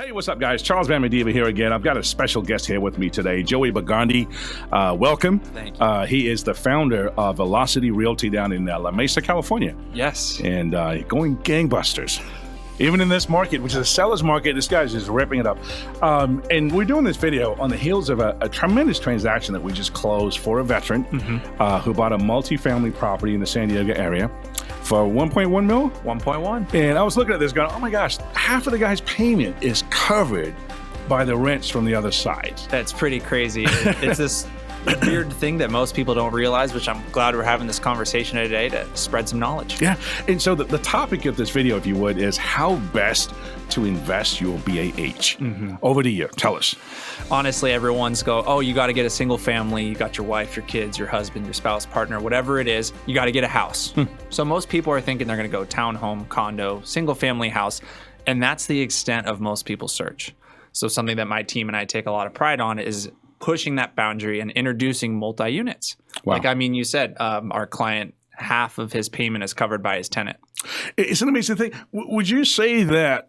Hey, what's up, guys? Charles Van Mediva here again. I've got a special guest here with me today, Joey Bergandi. Welcome. Thank you. He is the founder of Velocity Realty down in La Mesa, California. Yes. And going gangbusters. Even in this market, which is a seller's market, this guy's just ripping it up. And we're doing this video on the heels of a tremendous transaction that we just closed for a veteran who bought a multifamily property in the San Diego area for 1.1 mil? 1.1. And I was looking at this going, oh my gosh, half of the guy's payment is covered by the rents from the other side. That's pretty crazy. It's this weird thing that most people don't realize, which I'm glad we're having this conversation today to spread some knowledge. Yeah. And so the topic of this video, if you would, is how best to invest your BAH. Over to you. Tell us. Honestly, everyone's go, oh, you got to get a single family. You got your wife, your kids, your husband, your spouse, partner, whatever it is. You got to get a house. So most people are thinking they're going to go townhome, condo, single family house. And that's the extent of most people's search. So something that my team and I take a lot of pride on is pushing that boundary and introducing multi-units. Wow. Like, I mean, you said our client, half of his payment is covered by his tenant. It's an amazing thing. Would you say that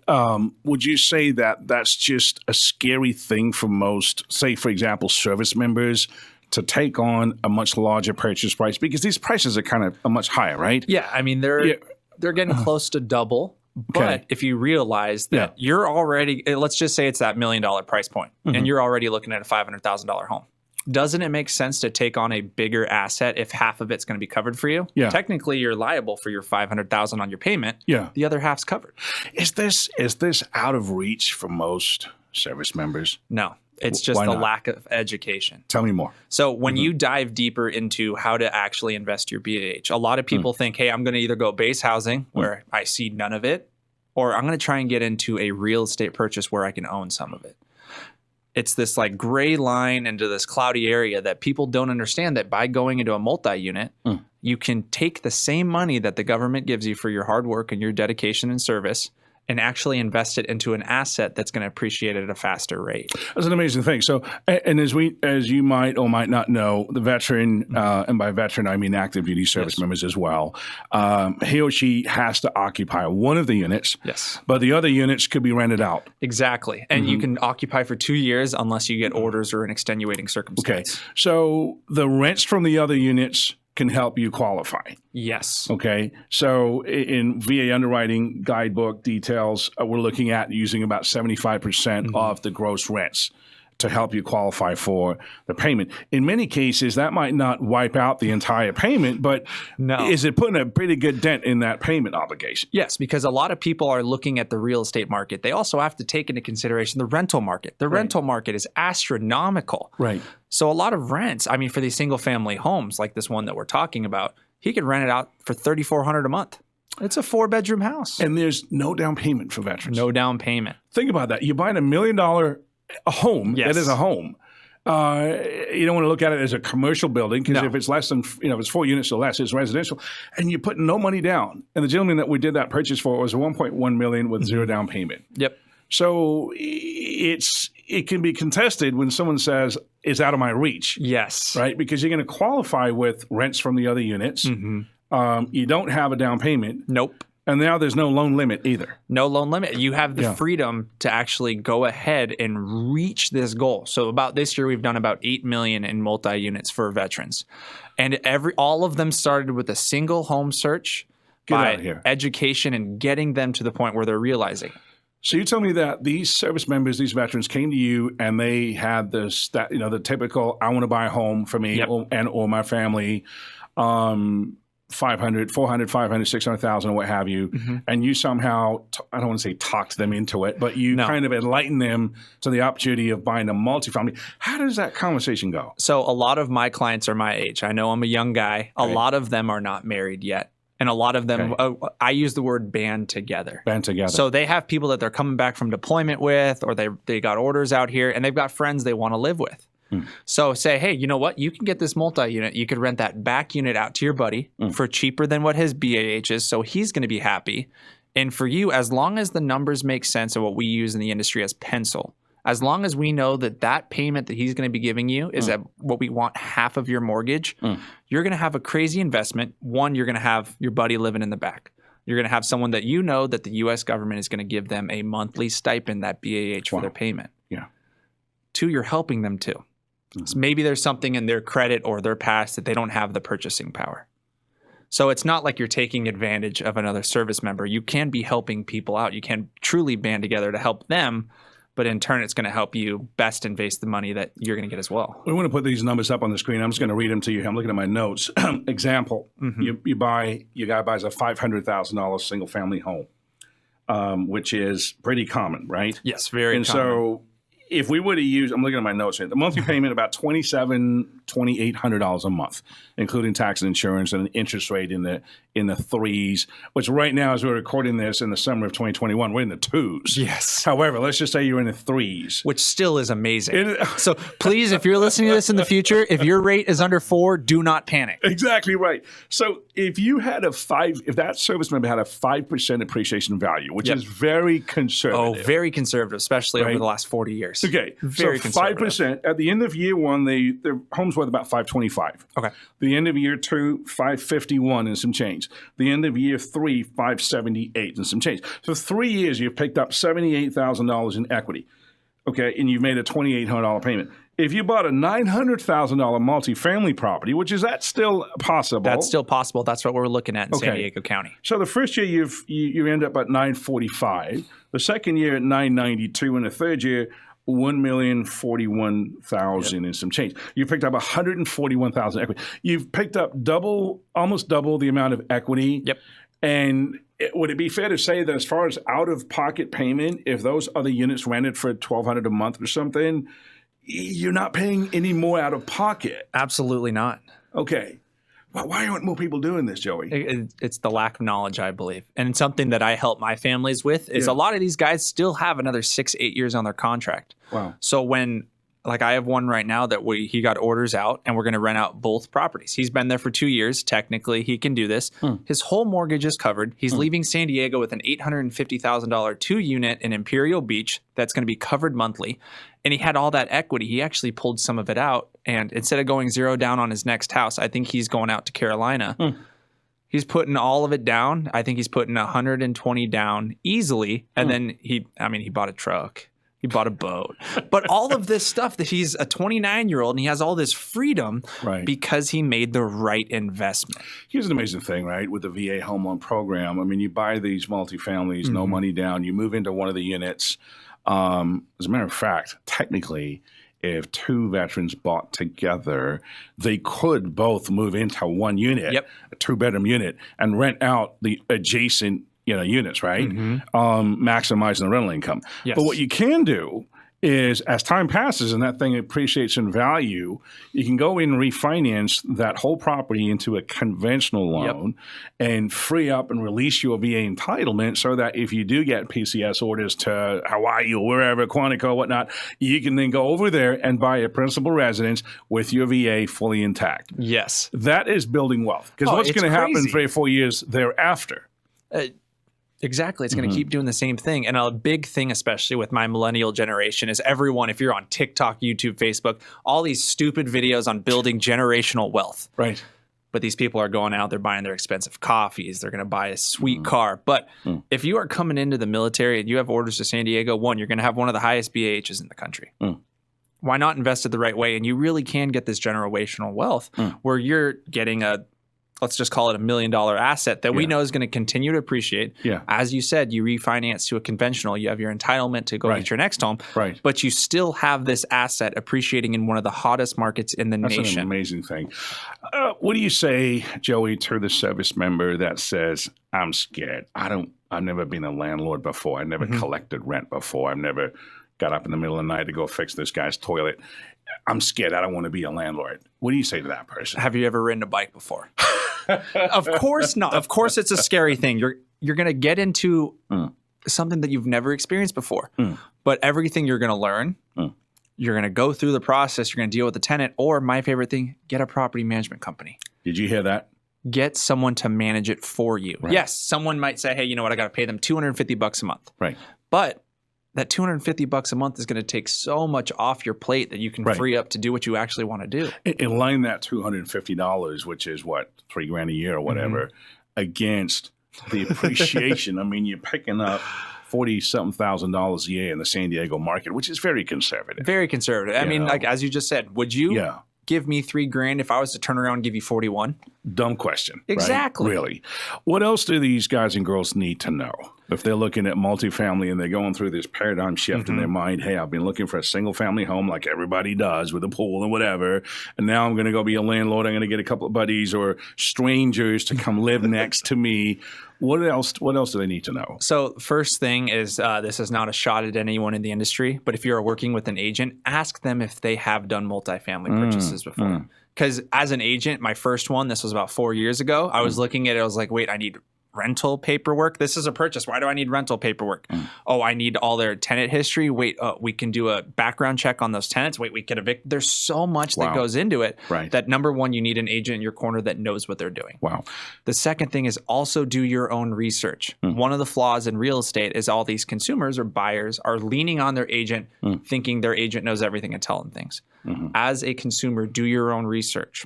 that's just a scary thing for most, say, for example, service members to take on a much larger purchase price? Because these prices are kind of much higher, right? Yeah, I mean, they're getting close to double. But if you realize that you're already, let's just say it's that $1 million price point, and you're already looking at a $500,000 home. Doesn't it make sense to take on a bigger asset if half of it's going to be covered for you? Yeah. Technically, you're liable for your $500,000 on your payment. Yeah. The other half's covered. Is this out of reach for most service members? No. It's just the lack of education. Tell me more. So when you dive deeper into how to actually invest your BAH, a lot of people think, hey, I'm going to either go base housing where I see none of it, or I'm going to try and get into a real estate purchase where I can own some of it. It's this like gray line into this cloudy area that people don't understand, that by going into a multi-unit, you can take the same money that the government gives you for your hard work and your dedication and service and actually invest it into an asset that's going to appreciate at a faster rate. That's an amazing thing. So, and as you might or might not know, the veteran, and by veteran, I mean active duty service members as well, he or she has to occupy one of the units, but the other units could be rented out. Exactly. And you can occupy for 2 years unless you get orders or an extenuating circumstance. Okay. So the rents from the other units can help you qualify. Yes. Okay. So in VA underwriting guidebook details, we're looking at using about 75% of the gross rents to help you qualify for the payment. In many cases, that might not wipe out the entire payment, but is it putting a pretty good dent in that payment obligation? Yes, because a lot of people are looking at the real estate market. They also have to take into consideration the rental market. The rental market is astronomical. Right. So a lot of rents, I mean, for these single family homes, like this one that we're talking about, he could rent it out for $3,400 a month. It's a 4-bedroom house. And there's no down payment for veterans. No down payment. Think about that. You're buying $1 million a home. That is a home. You don't want to look at it as a commercial building, because if it's less than, if it's 4 units or less, it's residential, and you're putting no money down. And the gentleman that we did that purchase for was a $1.1 million with zero down payment. Yep. So it can be contested when someone says it's out of my reach. Yes. Right? Because you're going to qualify with rents from the other units. You don't have a down payment. Nope. And now there's no loan limit either. No loan limit. You have the freedom to actually go ahead and reach this goal. So about this year, we've done about 8 million in multi-units for veterans. And all of them started with a single home search by education and getting them to the point where they're realizing. So you tell me that these service members, these veterans came to you and they had the typical, I want to buy a home for me or my family, 500, 400, 500, 600,000 or what have you. And you somehow, I don't want to say talked them into it, but you kind of enlightened them to the opportunity of buying a multifamily. How does that conversation go? So a lot of my clients are my age. I know I'm a young guy. A lot of them are not married yet. And a lot of them, I use the word band together. Band together. So they have people that they're coming back from deployment with, or they got orders out here, and they've got friends they want to live with. So say, hey, you know what? You can get this multi-unit. You could rent that back unit out to your buddy for cheaper than what his BAH is, so he's going to be happy. And for you, as long as the numbers make sense of what we use in the industry as pencil, as long as we know that payment that he's going to be giving you is at what we want, half of your mortgage, you're going to have a crazy investment. One, you're going to have your buddy living in the back. You're going to have someone that you know that the U.S. government is going to give them a monthly stipend, that BAH, for their payment. Yeah. 2, you're helping them too. So maybe there's something in their credit or their past that they don't have the purchasing power. So it's not like you're taking advantage of another service member. You can be helping people out. You can truly band together to help them, but in turn, it's going to help you best invest the money that you're going to get as well. We want to put these numbers up on the screen. I'm just going to read them to you. I'm looking at my notes. Example, your guy buys a $500,000 single family home, which is pretty common, right? Yes, very and common. So if we were to use, I'm looking at my notes here, the monthly payment about $2,800 a month, including tax and insurance, and an interest rate in the 3s, which right now, as we're recording this in the summer of 2021, we're in the 2s. Yes. However, let's just say you're in the 3s. Which still is amazing. So please, if you're listening to this in the future, if your rate is under 4, do not panic. Exactly right. So if you had if that service member had a 5% appreciation value, which is very conservative. Oh, very conservative, especially over the last 40 years. Okay, very so 5%. At the end of year 1, the home's worth about $525. Okay. The end of year 2, $551 and some change. The end of year 3, $578 and some change. So 3 years, you've picked up $78,000 in equity. Okay, and you've made a $2,800 payment. If you bought a $900,000 multifamily property, which is that still possible? That's still possible. That's what we're looking at in San Diego County. So the first year you end up at $945. The second year at $992, and the third year $1,041,000 and some change. You picked up $141,000 equity. You've picked up almost double the amount of equity. Yep. And would it be fair to say that as far as out-of-pocket payment, if those other units rented for $1,200 a month or something, you're not paying any more out of pocket? Absolutely not. Okay. Well, why aren't more people doing this, Joey? It's the lack of knowledge, I believe. And something that I help my families with is a lot of these guys still have another 6-8 years on their contract. Wow. So when, like I have one right now that he got orders out and we're going to rent out both properties. He's been there for 2 years. Technically, he can do this. His whole mortgage is covered. He's leaving San Diego with an $850,000 2-unit in Imperial Beach that's going to be covered monthly. And he had all that equity. He actually pulled some of it out. And instead of going 0 down on his next house, I think he's going out to Carolina. He's putting all of it down. I think he's putting 120 down easily. And then he bought a truck. He bought a boat. But all of this stuff that he's a 29-year-old and he has all this freedom because he made the right investment. Here's an amazing thing, right, with the VA home loan program. I mean, you buy these multifamilies, no money down. You move into one of the units. As a matter of fact, technically, if 2 veterans bought together, they could both move into one unit, a 2-bedroom unit, and rent out the adjacent units, right? Maximizing the rental income. Yes. But what you can do is, as time passes and that thing appreciates in value, you can go in and refinance that whole property into a conventional loan and free up and release your VA entitlement so that if you do get PCS orders to Hawaii or wherever, Quantico, whatnot, you can then go over there and buy a principal residence with your VA fully intact. Yes. That is building wealth. Because what's going to happen 3 or 4 years thereafter? Exactly. It's going to keep doing the same thing. And a big thing, especially with my millennial generation, is everyone, if you're on TikTok, YouTube, Facebook, all these stupid videos on building generational wealth. Right. But these people are going out, they're buying their expensive coffees, they're going to buy a sweet car. But if you are coming into the military and you have orders to San Diego, one, you're going to have one of the highest BAHs in the country. Why not invest it the right way? And you really can get this generational wealth where you're getting let's just call it $1 million asset that we know is going to continue to appreciate. As you said, you refinance to a conventional, you have your entitlement to go get your next home, but you still have this asset appreciating in one of the hottest markets in the nation. That's an amazing thing. What do you say, Joey, to the service member that says, I'm scared. I've never been a landlord before. I never collected rent before. I've never got up in the middle of the night to go fix this guy's toilet. I'm scared. I don't want to be a landlord. What do you say to that person? Have you ever ridden a bike before? Of course not. Of course it's a scary thing. You're going to get into something that you've never experienced before. But everything you're going to learn, you're going to go through the process, you're going to deal with the tenant, or my favorite thing, get a property management company. Did you hear that? Get someone to manage it for you. Yes, someone might say, hey, you know what? I got to pay them $250 a month. But that $250 a month is going to take so much off your plate that you can free up to do what you actually want to do. And line that $250, which is what, $3,000 a year or whatever, against the appreciation. I mean, you're picking up $40-something thousand a year in the San Diego market, which is very conservative. Very conservative. I mean, like as you just said, would you give me $3,000 if I was to turn around and give you 41? Dumb question. Exactly. Right? Really. What else do these guys and girls need to know if they're looking at multifamily and they're going through this paradigm shift in their mind? Hey, I've been looking for a single family home like everybody does with a pool and whatever, and now I'm going to go be a landlord. I'm going to get a couple of buddies or strangers to come live next to me. What else do they need to know? So first thing is, this is not a shot at anyone in the industry, but if you're working with an agent, ask them if they have done multifamily purchases before. Because as an agent, my first one, this was about 4 years ago, I was looking at it, I was like, wait, I need rental paperwork. This is a purchase. Why do I need rental paperwork? Oh, I need all their tenant history. Wait, we can do a background check on those tenants. Wait, we can evict. There's so much that goes into it that number one, you need an agent in your corner that knows what they're doing. Wow. The second thing is also do your own research. One of the flaws in real estate is all these consumers or buyers are leaning on their agent, thinking their agent knows everything and tell them things. As a consumer, do your own research.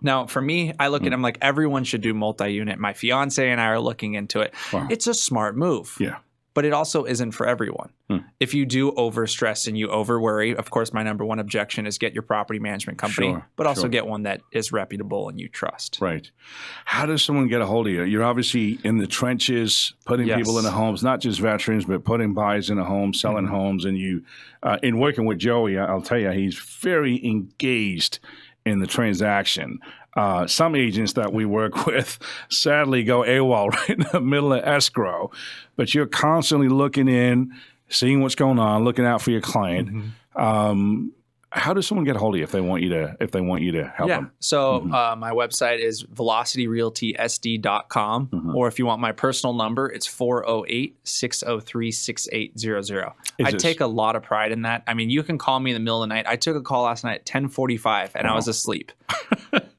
Now, for me, I look at them like everyone should do multi-unit. My fiance and I are looking into it. Wow. It's a smart move. Yeah. But it also isn't for everyone. If you do overstress and you overworry, of course, my number one objection is get your property management company, but also get one that is reputable and you trust. Right. How does someone get a hold of you? You're obviously in the trenches, putting people in the homes, not just veterans, but putting buyers in the homes, selling homes. And you, in working with Joey, I'll tell you, he's very engaged in the transaction. Some agents that we work with sadly go AWOL right in the middle of escrow, but you're constantly looking in, seeing what's going on, looking out for your client. How does someone get a hold of you if they want you to help them? So my website is velocityrealtysd.com, or if you want my personal number, it's 408-603-6800. I take a lot of pride in that. I mean, you can call me in the middle of the night. I took a call last night at 10:45 and I was asleep.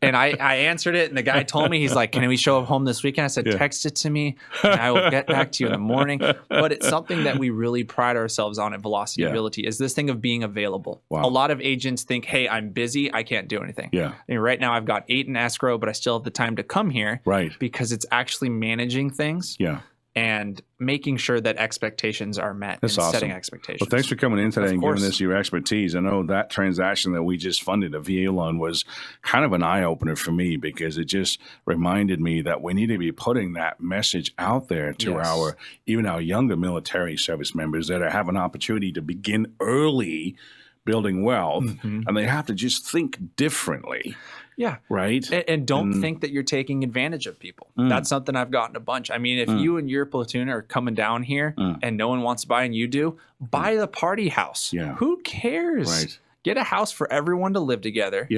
And I answered it, and the guy told me, he's like, can we show up home this weekend? I said, text it to me, and I will get back to you in the morning. But it's something that we really pride ourselves on at Velocity Realty, is this thing of being available. A lot of agents think, hey, I'm busy, I can't do anything. And right now I've got 8 in escrow, but I still have the time to come here because it's actually managing things. And making sure that expectations are met. That's awesome. Setting expectations. Well, thanks for coming in today and giving us your expertise. I know that transaction that we just funded, a VA loan, was kind of an eye-opener for me because it just reminded me that we need to be putting that message out there to even our younger military service members that have an opportunity to begin early building wealth, and they have to just think differently. Right. And don't think that you're taking advantage of people. That's something I've gotten a bunch. I mean, if you and your platoon are coming down here and no one wants to buy and you do, buy the party house. Who cares? Get a house for everyone to live together.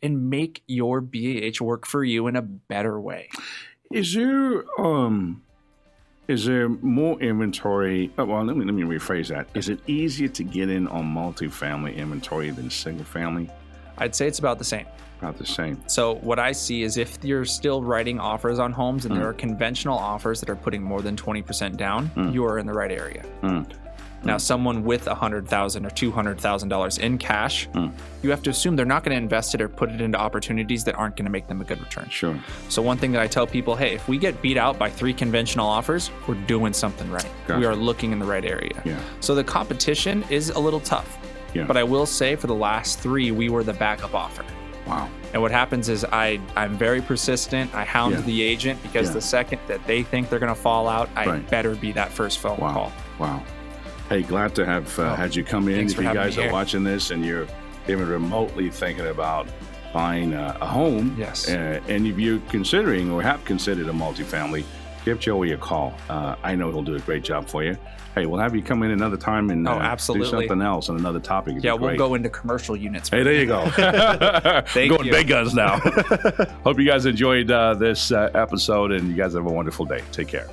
And make your BAH work for you in a better way. Is there more inventory? Well, let me rephrase that. Is it easier to get in on multifamily inventory than single family? I'd say it's about the same. About the same. So what I see is if you're still writing offers on homes and there are conventional offers that are putting more than 20% down, you are in the right area. Now, someone with $100,000 or $200,000 in cash, you have to assume they're not going to invest it or put it into opportunities that aren't going to make them a good return. Sure. So one thing that I tell people, hey, if we get beat out by 3 conventional offers, we're doing something right. We are looking in the right area. So the competition is a little tough. But I will say for the last 3, we were the backup offer. Wow. And what happens is I'm very persistent. I hound the agent because the second that they think they're going to fall out, I better be that first phone call. Wow. Hey, glad to have had you come in. If you guys are watching this and you're even remotely thinking about buying a home, and if you're considering or have considered a multifamily, give Joey a call. I know he'll do a great job for you. Hey, we'll have you come in another time and do something else on another topic. We'll go into commercial units. Hey, there you go. Going big guns now. Hope you guys enjoyed this episode, and you guys have a wonderful day. Take care.